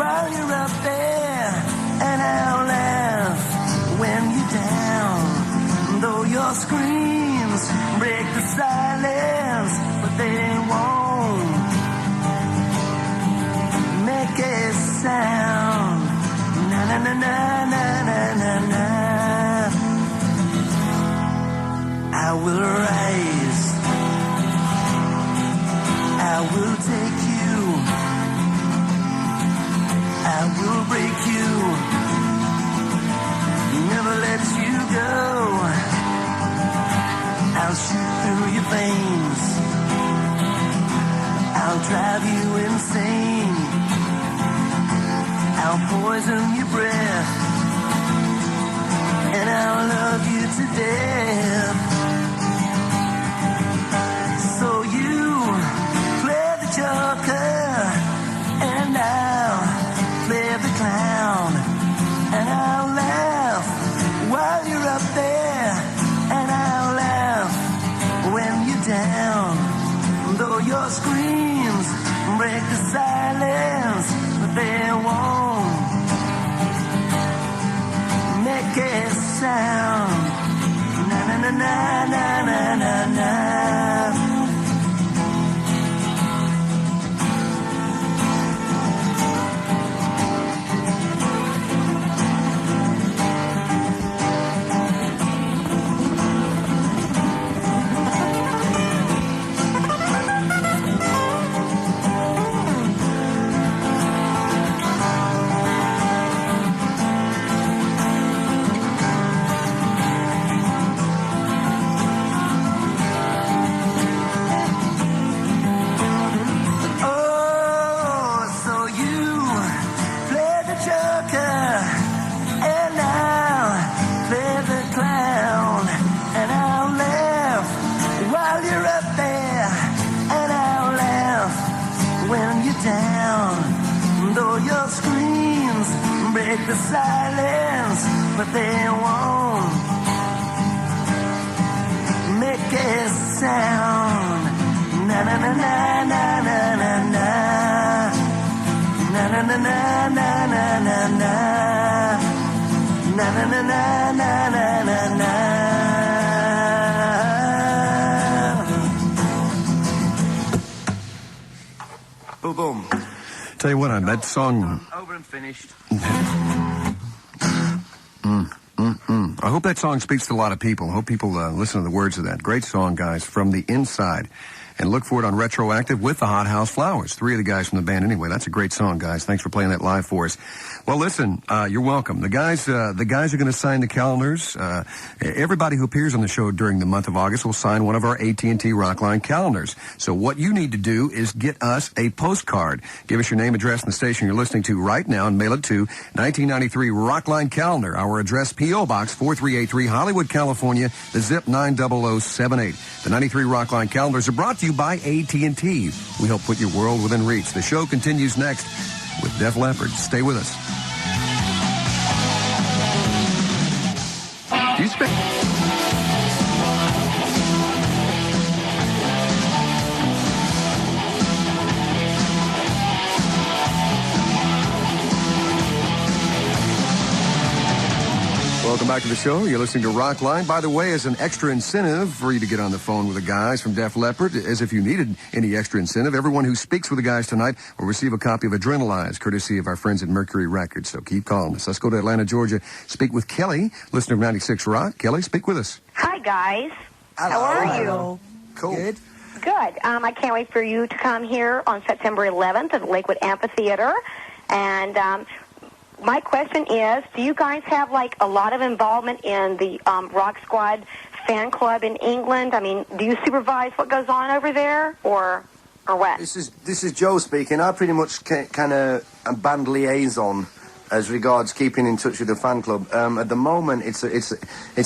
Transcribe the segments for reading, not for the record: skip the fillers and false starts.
while you're up there, and I'll laugh when you're down. Though your screams break the silence, but they won't make a sound. Na na na na na na na na. I will rise. I will take you. I will break you. Never let you go. I'll shoot through your veins. I'll drive you insane. I'll poison your breath. And I'll love you to death. So you play the joker, and I'll play the clown, and I'll laugh while you're up there, and I'll laugh when you're down. Though your screams break the silence, but they won't make a sound. Na na na na na na na na. The silence, but they won't make a sound. Na na na na na na na na. Na na na na na na na na. Na na na na na na na na. Boom boom. Tell you what, on that song. Over and finished. I hope that song speaks to a lot of people. I hope people listen to the words of that. Great song, guys, From the Inside. And look for it on Retroactive with the Hot House Flowers. 3 of the guys from the band anyway. That's a great song, guys. Thanks for playing that live for us. Well, listen, you're welcome. The guys are going to sign the calendars. Everybody who appears on the show during the month of August will sign one of our AT&T Rockline calendars. So what you need to do is get us a postcard. Give us your name, address, and the station you're listening to right now and mail it to 1993 Rockline Calendar. Our address, P.O. Box 4383, Hollywood, California, the zip 90078. The 93 Rockline calendars are brought to you by AT&T. We help put your world within reach. The show continues next with Def Leppard. Stay with us. Do you spend... Welcome back to the show. You're listening to Rockline. By the way, as an extra incentive for you to get on the phone with the guys from Def Leppard, as if you needed any extra incentive, everyone who speaks with the guys tonight will receive a copy of Adrenalize, courtesy of our friends at Mercury Records. So keep calling us. Let's go to Atlanta, Georgia. Speak with Kelly, listener of 96 Rock. Kelly, speak with us. Hi, guys. Hello. How are you? Hello. Cool. Good. Good. I can't wait for you to come here on September 11th at the Lakewood Amphitheater. And my question is, do you guys have, like, a lot of involvement in the Rock Squad fan club in England? I mean, do you supervise what goes on over there, or what? This is Joe speaking. I pretty much kind of a band liaison as regards keeping in touch with the fan club. At the moment, it's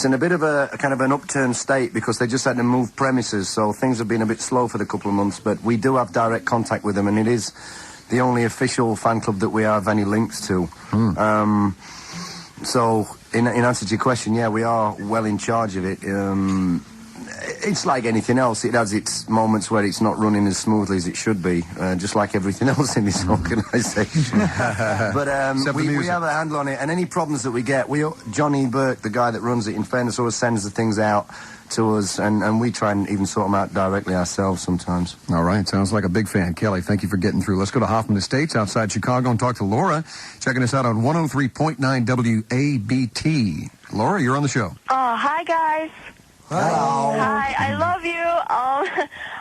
in a bit of a kind of an upturned state because they just had to move premises, so things have been a bit slow for the couple of months, but we do have direct contact with them, and it is the only official fan club that we have any links to. So, in answer to your question, yeah, we are well in charge of it. it's like anything else. It has its moments where it's not running as smoothly as it should be, just like everything else in this organisation. But we have a handle on it, and any problems that we get, Johnny Burke, the guy that runs it, in fairness, always sends the things out to us, and we try and even sort them out directly ourselves sometimes. All right, sounds like a big fan. Kelly, thank you for getting through. Let's go to Hoffman Estates outside Chicago and talk to Laura, checking us out on 103.9 WABT. Laura, you're on the show. Hi, guys. Hello. Hi, I love you.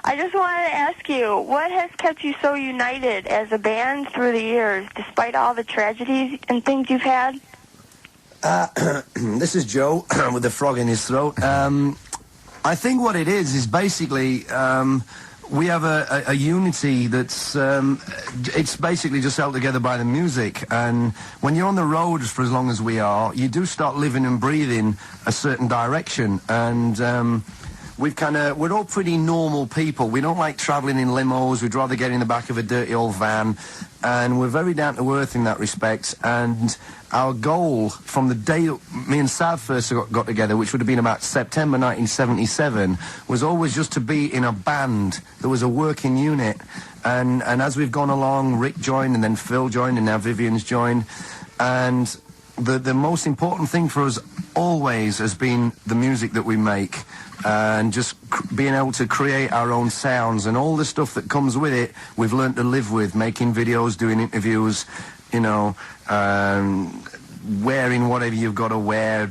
I just wanted to ask you, what has kept you so united as a band through the years, despite all the tragedies and things you've had? This is Joe with the frog in his throat. I think what it is basically we have a unity that's it's basically just held together by the music. And when you're on the road for as long as we are, you do start living and breathing a certain direction. And we're all pretty normal people. We don't like travelling in limos. We'd rather get in the back of a dirty old van. And we're very down to earth in that respect. And our goal from the day me and Sav first got together, which would have been about September 1977, was always just to be in a band. There was a working unit. And as we've gone along, Rick joined, and then Phil joined, and now Vivian's joined. And the most important thing for us always has been the music that we make. And just being able to create our own sounds and all the stuff that comes with it, we've learned to live with, making videos, doing interviews, you know, wearing whatever you've got to wear,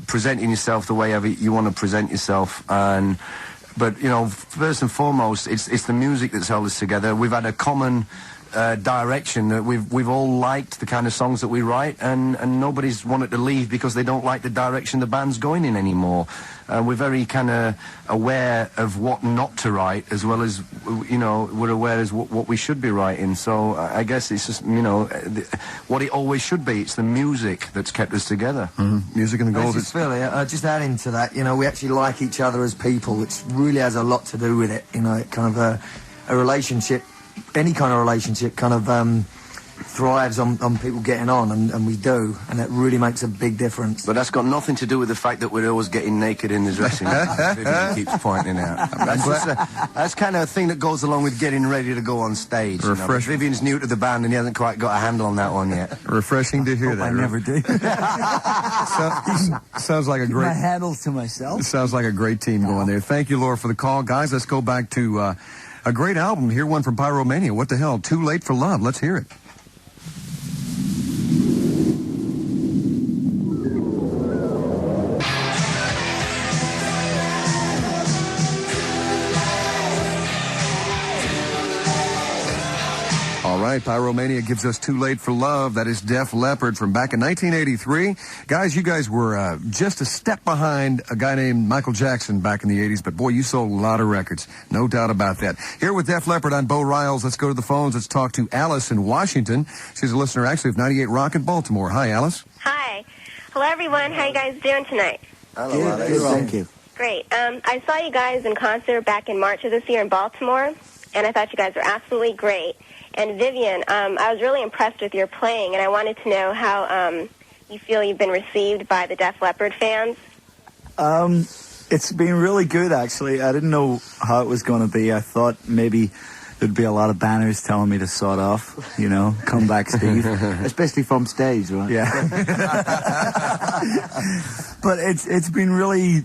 presenting yourself the way ever you want to present yourself. But, you know, first and foremost, it's the music that's held us together. We've had a common direction that we've all liked the kind of songs that we write, and nobody's wanted to leave because they don't like the direction the band's going in anymore. We're very kind of aware of what not to write, as well as, you know, we're aware as what we should be writing. So I guess it's just, you know, what it always should be. It's the music that's kept us together. Mm-hmm. Music and the gold. This is Phil here. Just adding to that, you know, we actually like each other as people, which really has a lot to do with it. You know, it kind of a relationship, any kind of relationship kind of thrives on people getting on, and we do, and it really makes a big difference. But that's got nothing to do with the fact that we're always getting naked in the dressing room. Vivian keeps pointing out. That's kind of a thing that goes along with getting ready to go on stage. You know? Vivian's new to the band, and he hasn't quite got a handle on that one yet. Refreshing to hear that. I never do. Sounds like a great... My handles to myself. Sounds like a great team going there. Thank you, Laura, for the call. Guys, let's go back to a great album. Hear one from Pyromania. What the hell? Too Late for Love. Let's hear it. All right, Pyromania gives us Too Late for Love. That is Def Leppard from back in 1983. Guys, you guys were just a step behind a guy named Michael Jackson back in the 80s, but boy, you sold a lot of records. No doubt about that. Here with Def Leppard on Bo Riles, let's go to the phones. Let's talk to Alice in Washington. She's a listener, actually, of 98 Rock in Baltimore. Hi, Alice. Hi. Hello, everyone. How you guys doing tonight? Hello, Alice. Good, thank you. Great. I saw you guys in concert back in March of this year in Baltimore, and I thought you guys were absolutely great. And Vivian, I was really impressed with your playing, and I wanted to know how you feel you've been received by the Def Leppard fans. It's been really good, actually. I didn't know how it was going to be. I thought maybe there'd be a lot of banners telling me to sod off, you know, come back, Steve. Especially from stage, right? Yeah. But it's been really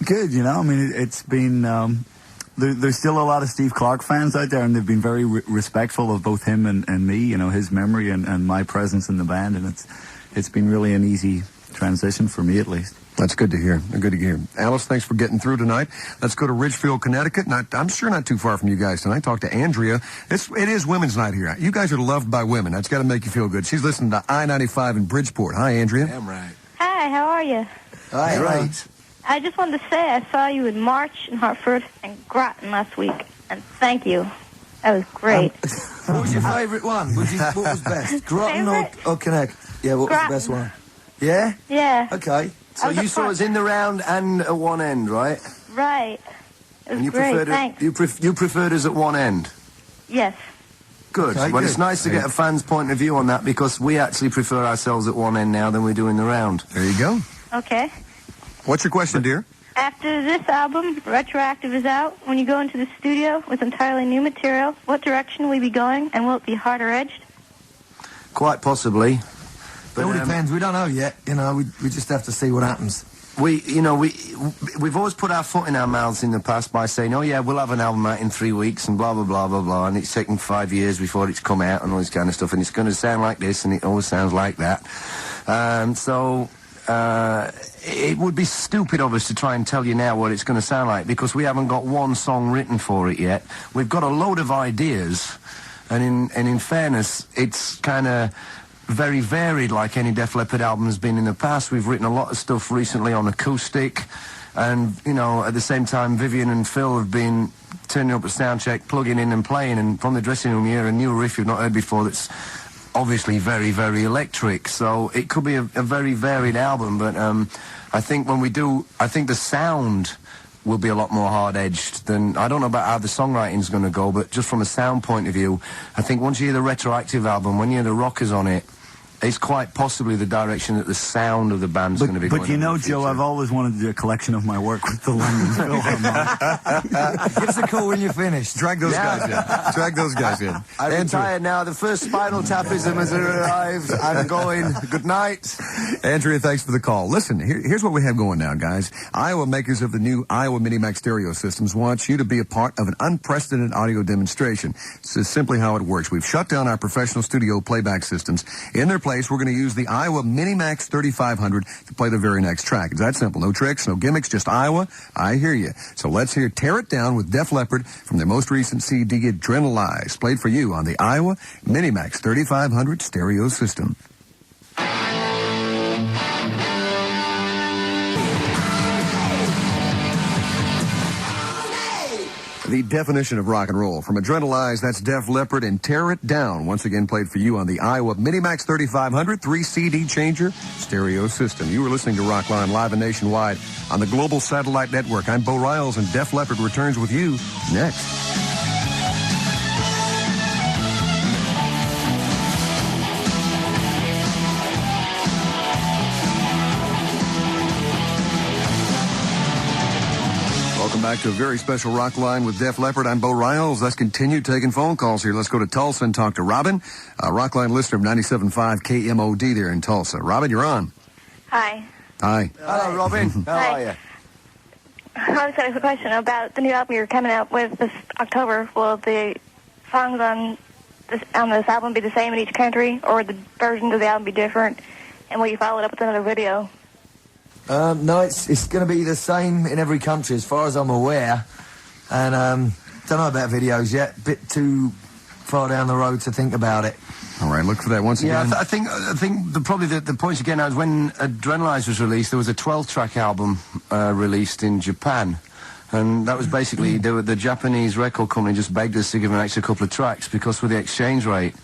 good, you know. I mean, it's been... There's still a lot of Steve Clark fans out there, and they've been very respectful of both him and me, you know, his memory and my presence in the band, and it's been really an easy transition for me, at least. That's good to hear. Good to hear. Alice, thanks for getting through tonight. Let's go to Ridgefield, Connecticut. I'm sure not too far from you guys tonight. Talk to Andrea. It is Women's Night here. You guys are loved by women. That's got to make you feel good. She's listening to I-95 in Bridgeport. Hi, Andrea. Damn right. Hi, how are you? Hi, right. I just wanted to say I saw you in March in Hartford and Groton last week, and thank you. That was great. What was your favourite one? What was best? Groton or Connecticut? Yeah, what was the best one? Yeah? Yeah. Okay. So you saw us in the round and at one end, right? Right. It was And you great, thanks. You preferred us at one end? Yes. Good. Okay, well, good. it's nice to get a fan's point of view on that, because we actually prefer ourselves at one end now than we do in the round. There you go. Okay. What's your question, dear? After this album, Retroactive, is out, when you go into the studio with entirely new material, what direction will we be going, and will it be harder edged? Quite possibly. It all depends. We don't know yet. You know, we just have to see what happens. We've always put our foot in our mouths in the past by saying, oh yeah, we'll have an album out in 3 weeks and blah, blah, blah, blah, blah, and it's taken 5 years before it's come out and all this kind of stuff, and it's going to sound like this and it always sounds like that. It would be stupid of us to try and tell you now what it's going to sound like, because we haven't got one song written for it yet. We've got a load of ideas, and in fairness, it's kind of very varied, like any Def Leppard album has been in the past. We've written a lot of stuff recently on acoustic, and, you know, at the same time, Vivian and Phil have been turning up a sound check, plugging in and playing, and from the dressing room you hear a new riff you've not heard before that's obviously very, very electric. So it could be a very varied album, but I think when we do, I think the sound will be a lot more hard-edged than, I don't know about how the songwriting's going to go, but just from a sound point of view, I think once you hear the Retroactive album, when you hear the rockers on it, it's quite possibly the direction that the sound of the band's going to be going. But you know, Joe, I've always wanted to do a collection of my work with the London Philharmonic. Give us a call when you're finished. Drag those guys in. Drag those guys in. I'm retired now. The first Spinal Tapism has arrived. I'm going. Good night. Andrea, thanks for the call. Listen, here's what we have going now, guys. Iowa makers of the new Iowa Minimax stereo systems want you to be a part of an unprecedented audio demonstration. This is simply how it works. We've shut down our professional studio playback systems. In their place, we're going to use the Iowa Minimax 3500 to play the very next track. It's that simple. No tricks, no gimmicks, just Iowa. I hear you. So let's hear Tear It Down with Def Leppard from their most recent CD, Adrenalize, played for you on the Iowa Minimax 3500 stereo system. The definition of rock and roll. From Adrenalize, that's Def Leppard, and Tear It Down, once again played for you on the Iowa Minimax 3500 3-CD changer stereo system. You were listening to Rockline live and nationwide on the Global Satellite Network. I'm Bo Riles, and Def Leppard returns with you next. Welcome back to a very special Rock Line with Def Leppard. I'm Bo Riles. Let's continue taking phone calls here. Let's go to Tulsa and talk to Robin, a Rock Line listener of 97.5 KMOD there in Tulsa. Robin, you're on. Hi. Hi. Hello, Robin. How are you? I was got a question about the new album you're coming out with this October. Will the songs on this album be the same in each country, or the versions of the album be different? And will you follow it up with another video? No, it's going to be the same in every country as far as I'm aware. And don't know about videos yet. Bit too far down the road to think about it. All right, look for that once again. Yeah, I think probably the point you're getting at is when Adrenalize was released, there was a 12-track album released in Japan. And that was basically, the Japanese record company just begged us to give them an extra couple of tracks, because with the exchange rate,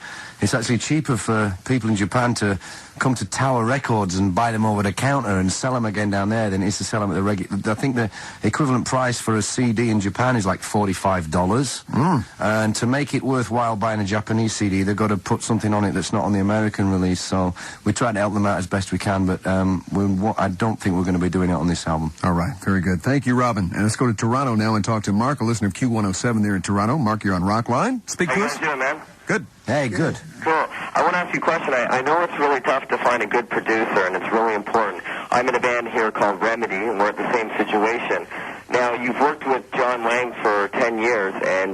it's actually cheaper for people in Japan to come to Tower Records and buy them over the counter and sell them again down there than it is to sell them at the regular. I think the equivalent price for a CD in Japan is like $45. And to make it worthwhile buying a Japanese CD, they've got to put something on it that's not on the American release. So we try to help them out as best we can, but I don't think we're going to be doing it on this album. All right, very good. Thank you, Robin. And let's go to Toronto now and talk to Mark, a listener of Q107 there in Toronto. Mark, you're on Rockline. Speak to us. How you doing, man? Good. Hey, good. Cool. I want to ask you a question. I know it's really tough to find a good producer, and it's really important. I'm in a band here called Remedy, and we're at the same situation. Now, you've worked with John Lang for 10 years, and